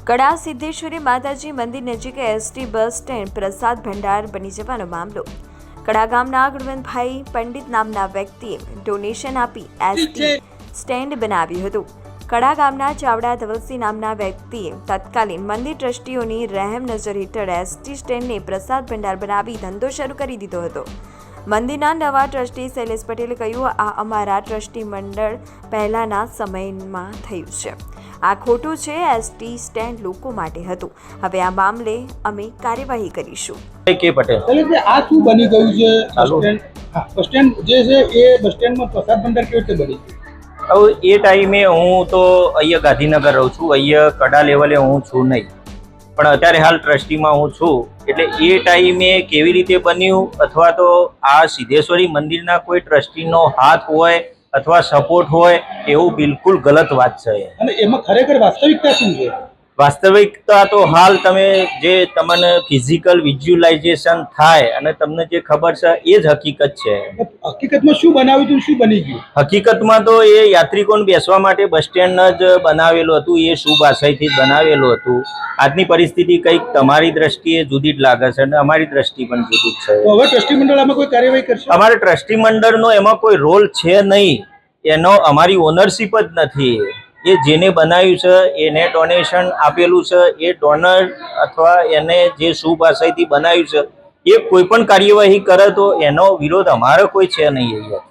કડા સિદ્ધેશ્વરી માતાજી મંદિર નજીક એસટી બસ સ્ટેન્ડ પ્રસાદ ભંડાર બની જવાનો મામલો। કડા ગામના ગુણવંતભાઈ પંડિત નામના વ્યક્તિએ ડોનેશન આપી એસટી સ્ટેન્ડ બનાવ્યું હતું। કડા ગામના ચાવડા ધવલસિંહ નામના વ્યક્તિએ તત્કાલીન મંદિર ટ્રસ્ટીઓની રહેમ નજર હેઠળ એસટી સ્ટેન્ડને પ્રસાદ ભંડાર બનાવી ધંધો શરૂ કરી દીધો હતો। મંદિરના નવા ટ્રસ્ટી શૈલેષ પટેલે કહ્યું, આ અમારા ટ્રસ્ટી મંડળ પહેલાના સમયમાં થયું છે। આ ખોટું છે। એસટી સ્ટેન્ડ લોકો માટે હતું। હવે આ મામલે અમે કાર્યવાહી કરીશું। કે પટેલ એટલે આ શું બની ગયું છે? બસ સ્ટેન્ડ જે છે એ બસ સ્ટેન્ડમાં પ્રસાદ ભંડાર કેવી રીતે બની ગયું? હવે એ ટાઈમે હું તો અહીંયા ગાંધીનગર રહું છું, અહીંયા કડા લેવલે હું છું નહીં, પણ અત્યારે હાલ ટ્રસ્ટીમાં હું છું। એટલે એ ટાઈમે કેવી રીતે બન્યું અથવા તો આ સિદ્ધેશ્વરી મંદિરના કોઈ ટ્રસ્ટીનો હાથ હોય અથવા સપોર્ટ હોય એવું બિલકુલ ગલત વાત છે। અને એમાં ખરેખર વાસ્તવિકતા શું છે? વાસ્તવિકતા તો હાલ તમે જે તમને ફિઝિકલ વિઝ્યુલાઇઝેશન થાય અને તમને જે ખબર છે એ જ હકીકત છે। હકીકતમાં શું બનાવ્યું હતું, શું બની ગયું? હકીકતમાં તો એ યાત્રિકોને બેસવા માટે બસ સ્ટેન્ડ જ બનાવેલું હતું, એ શુભ આશયથી જ બનાવેલું હતું। આજની પરિસ્થિતિ કંઈક તમારી દ્રષ્ટિએ જુદી જ લાગે છે અને અમારી દ્રષ્ટિ પણ જુદી જ છે। તો હવે ટ્રસ્ટી મંડળ આમાં કોઈ કાર્યવાહી કરશે? અમારે ટ્રસ્ટી મંડળનો એમાં કોઈ રોલ છે નહીં, એનો અમારી ઓનરશિપ જ નથી। એ જેને બનાવ્યું છે એને ડોનેશન આપેલું છે, એ ડોનર અથવા એને જે શુભ આશયથી બનાવ્યું છે એ કોઈ પણ કાર્યવાહી કરે તો એનો વિરોધ અમારો કોઈ છે નહીં અહીંયા।